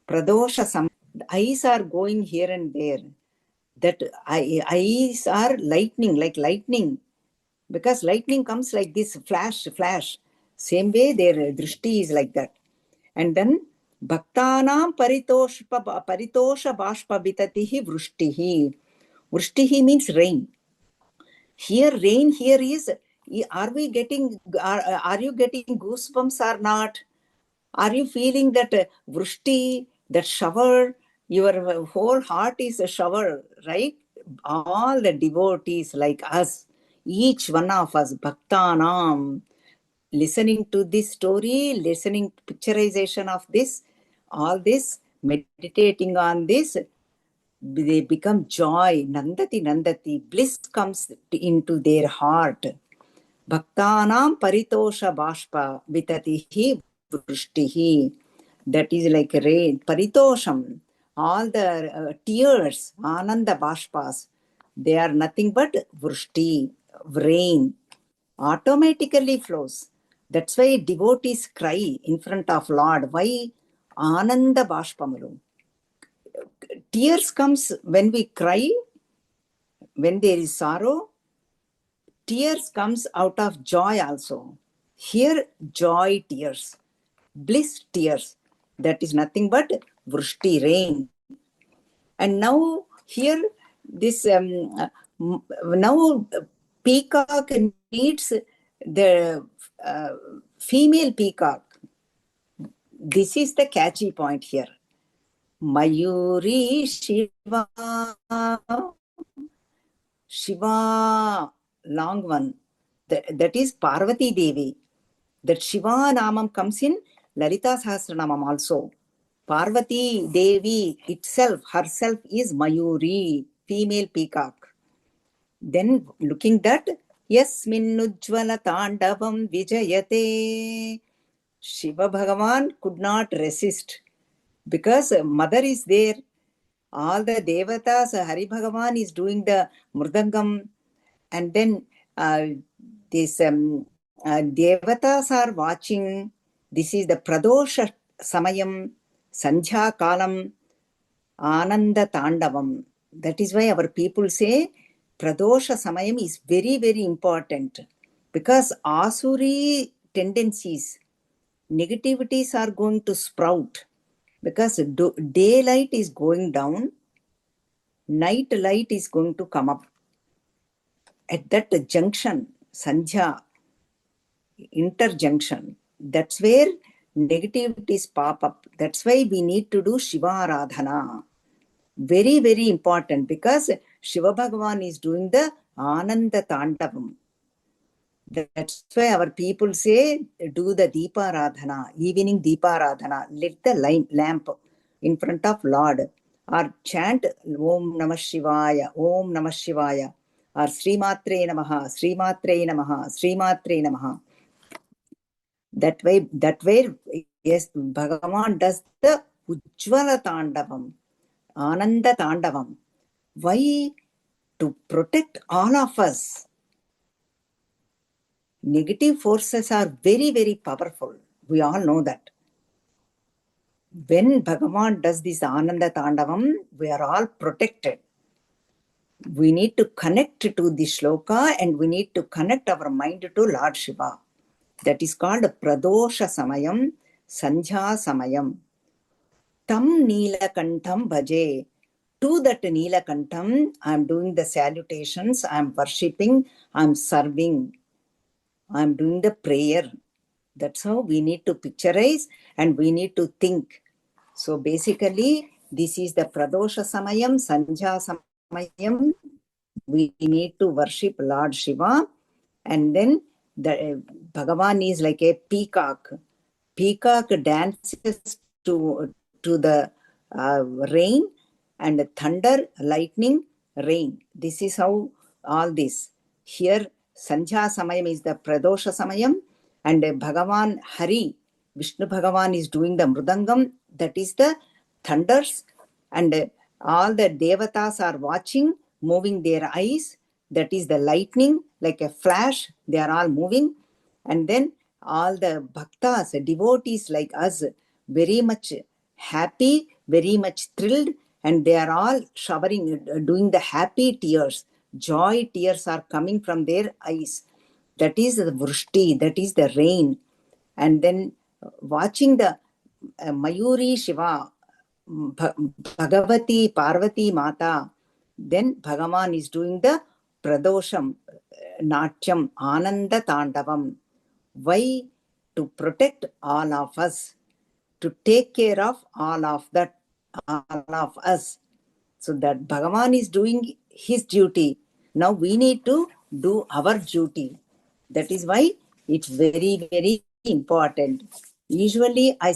Pradosha, the eyes are going here and there. That eyes are lightning, like lightning. Because lightning comes like this, flash. Same way their drishti is like that. And then Bhaktanam paritosha bashpa bitatihi vrishtihi. Vrishtihi means rain. Here, rain here is, are you getting goosebumps or not? Are you feeling that vrishti, that shower? Your whole heart is a shower, right? All the devotees like us, each one of us, Bhaktanam, listening to this story, listening to picturization of this, all this, meditating on this, they become joy, nandati, bliss comes into their heart. Bhaktanam paritosha bashpa vitatihi vrishtihi. That is like rain, paritosham. All the tears, ananda bashpas, they are nothing but vrishti, rain, automatically flows. That's why devotees cry in front of Lord. Why? Ananda bashpamalu. Tears comes when we cry, when there is sorrow. Tears comes out of joy also. Here, joy tears, bliss tears. That is nothing but vrishti, rain. And now here, this now peacock needs the female peacock. This is the catchy point here. Mayuri Shiva, long one. That is Parvati Devi. That Shiva Namam comes in Lalita Sahasranamam also. Parvati Devi itself, herself is Mayuri, female peacock. Then looking that, Yasminnujjvala Tandavam Vijayate. Shiva Bhagavan could not resist because mother is there. All the devatas, Hari Bhagavan is doing the mridangam, and then these devatas are watching. This is the Pradosha Samayam, Sandhya Kalam, Ananda Tandavam. That is why our people say Pradosha Samayam is very, very important, because Asuri tendencies, negativities are going to sprout, because daylight is going down, night light is going to come up. At that junction, Sandhya, interjunction, that's where negativities pop up. That's why we need to do Shiva Aradhana. Very, very important, because Shiva Bhagavan is doing the Ananda Tandavam. That's why our people say, do the Deepa Radhana, evening Deepa Radhana. Lit the lamp in front of Lord, or chant Om Namah Shivaya, Om Namah Shivaya, or Sri Matre Namaha, Sri Matre Namaha, Sri Matre Namaha. That way, yes, Bhagavan does the Ujjvala Tandavam, Ananda Tandavam. Why? To protect all of us. Negative forces are very, very powerful. We all know that. When Bhagavan does this Ananda Tandavam, we are all protected. We need to connect to the shloka, and we need to connect our mind to Lord Shiva. That is called Pradosha Samayam, Sandhya Samayam. Tam Neelakantham Bhaje. To that Neelakantham, I am doing the salutations, I am worshipping, I am serving, I am doing the prayer. That's how we need to picturize, and we need to think. So basically, this is the Pradosha Samayam, Sandhya Samayam. We need to worship Lord Shiva, and then the Bhagavan is like a peacock. Peacock dances to the rain, and thunder, lightning, rain. This is how all this. Here, Sandhya Samayam is the Pradosha Samayam, and Bhagavan Hari, Vishnu Bhagavan is doing the Mridangam, that is the thunders, and all the devatas are watching, moving their eyes, that is the lightning, like a flash, they are all moving. And then all the bhaktas, devotees like us, very much happy, very much thrilled, and they are all showering, doing the happy tears. Joy tears are coming from their eyes. That is the Vrishti, that is the rain. And then watching the Mayuri Shiva, Bhagavati Parvati Mata, then Bhagavan is doing the Pradosham, Natyam, Ananda Tandavam. Why? To protect all of us, to take care of all of us. So that Bhagavan is doing his duty. Now we need to do our duty. That is why it's very, very important. Usually I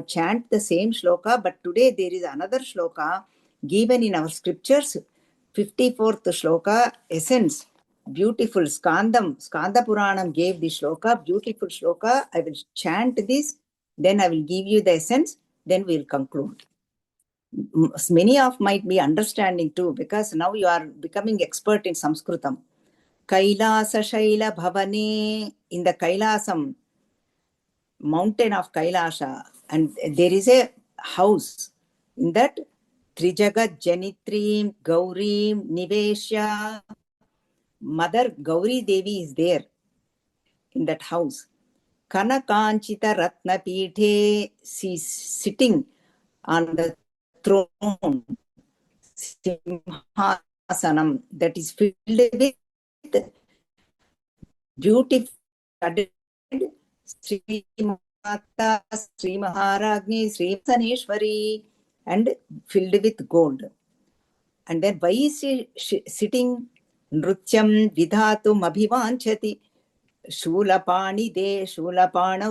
chant the same shloka, but today there is another shloka given in our scriptures, 54th shloka, essence. Beautiful. Skanda Puranam gave the shloka, beautiful shloka. I will chant this, then I will give you the essence, then we will conclude. Many of might be understanding too, because now you are becoming expert in Sanskritam. Kailasa Shaila Bhavane, in the Kailasam, mountain of Kailasa, and there is a house. In that, Trijagat Janitrim Gaurim Niveshya, Mother Gauri Devi is there in that house. Kanakanchita Ratna Pithe, she is sitting on the throne, Simhasanam, that is filled with beautiful Sri Mata, Sri Maharagni, Sri Saneshwari, and filled with gold. And then why is she sitting? Nrutyam vidhatum abhivanchati Shulapanau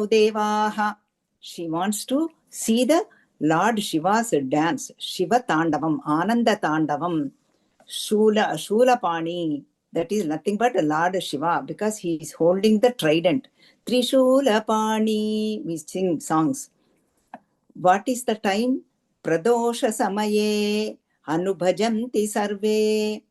devaha. She wants to see the Lord Shiva's dance. Shiva Tandavam, Ananda Tandavam, Shulapani. that is nothing but Lord Shiva, because he is holding the trident. Trishula Pani, we sing songs. What is the time? Pradosha Samaye Anubhajanti Sarve.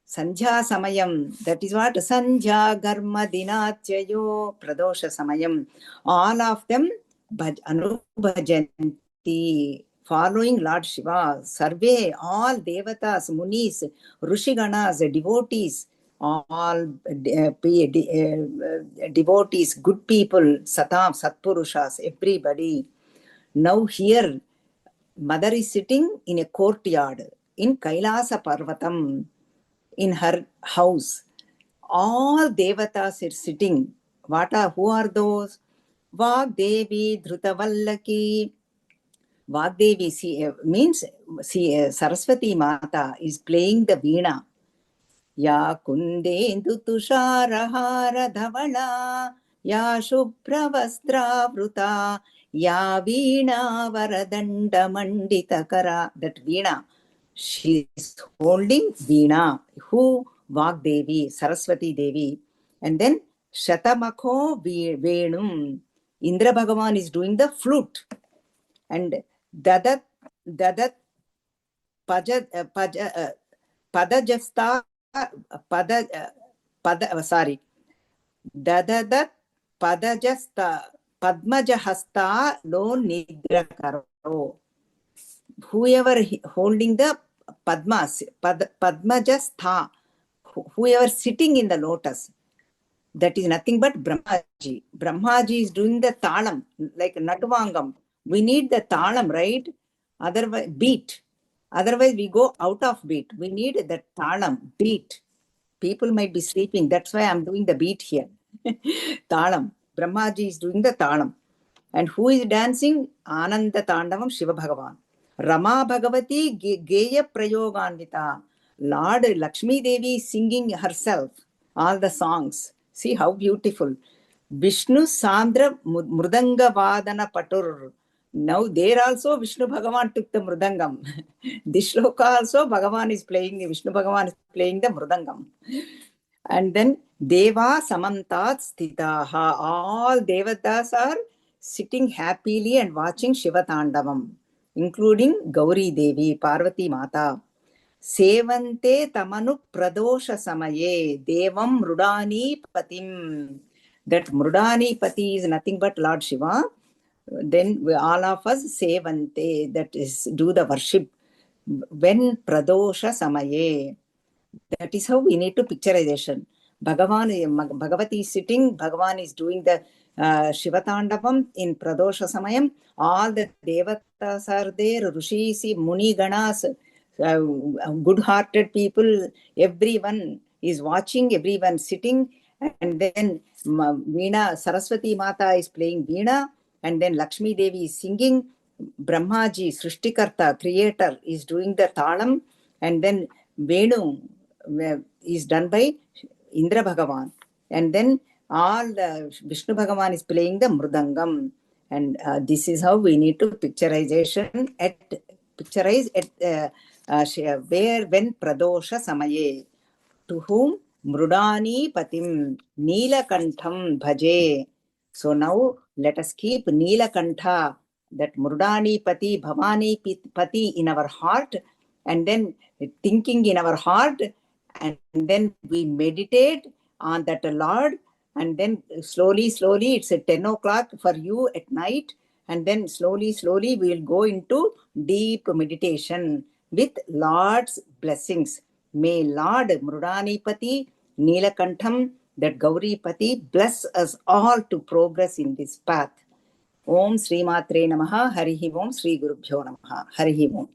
Sandhya Samayam. That is what? Sandhya Garma Dinatyayo Pradosha Samayam. All of them Anubhajanti, following Lord Shiva. Sarve, all Devatas, Munis, Rishiganas, devotees, all devotees, good people, Satam, Satpurushas, everybody. Now here, Mother is sitting in a courtyard in Kailasa Parvatam, in her house. All devatas are sitting. Who are those? Vagdevi Dhrutavallaki. Vagdevi means Saraswati Mata is playing the veena. Ya kundendu tusharahara dhavala, ya shubhravastra vruta, ya veena varadanda manditakara. That veena, she is holding veena. Who? Vagdevi, Saraswati Devi. And then Shatamakho Venum. Indra Bhagavan is doing the flute. And Dadat Padajasta Dadadat Padajasta Padmajahasta lo Nidra Karo. Whoever holding the Padmas, Padmajastha, whoever sitting in the lotus, that is nothing but Brahmaji. Brahmaji is doing the talam, like Natvangam. We need the talam, right? Otherwise, beat. Otherwise, we go out of beat. We need the talam, beat. People might be sleeping. That's why I'm doing the beat here. Talam. Brahmaji is doing the talam. And who is dancing? Ananda Tandavam Shiva Bhagavan. Rama Bhagavati Geya Prayoganvita. Lord Lakshmi Devi is singing herself all the songs. See how beautiful. Vishnu Sandra Mrudanga Vadana Patur. Now there also Vishnu Bhagavan took the Mrudangam. This shloka also Bhagavan is playing, Vishnu Bhagavan is playing the Mrudangam. And then Deva Samantat Sthitaha. All Devatas are sitting happily and watching Shiva Tandavam, including Gauri Devi, Parvati Mata. Sevante Tamanu Pradosha Samaye Devam Mrudani Patim. That Mrudani Pati is nothing but Lord Shiva. Then all of us Sevante, that is, do the worship. When Pradosha Samaye. That is how we need to picturization. Bhagavati is sitting, Bhagavan is doing the Shiva Tandavam in Pradosha Samayam. All the Devatas are there, Rishis, Muni Ganas, good-hearted people, everyone is watching, everyone sitting. And then Veena, Saraswati Mata is playing Veena. And then Lakshmi Devi is singing. Brahmaji, Srishtikarta, creator, is doing the Talam. And then Venu is done by Indra Bhagavan. And then all the Vishnu Bhagavan is playing the Mrudangam. And this is how we need to picturize at where, when Pradosha Samaye. To whom? Mrudani Patim Neelakantham Bhaje. So now let us keep Neelakantha, that Mrudani Pati, Bhavani Pati in our heart, and then thinking in our heart, and then we meditate on that Lord, and then slowly, it's at 10 o'clock for you at night, and then slowly we will go into deep meditation with Lord's blessings. May Lord Mrudani Pati, Neelakantham, that Gauri Pati bless us all to progress in this path. Om Sri Matre Namaha, Harihi Om, Sri Gurubhyo Namaha, Harihi Om.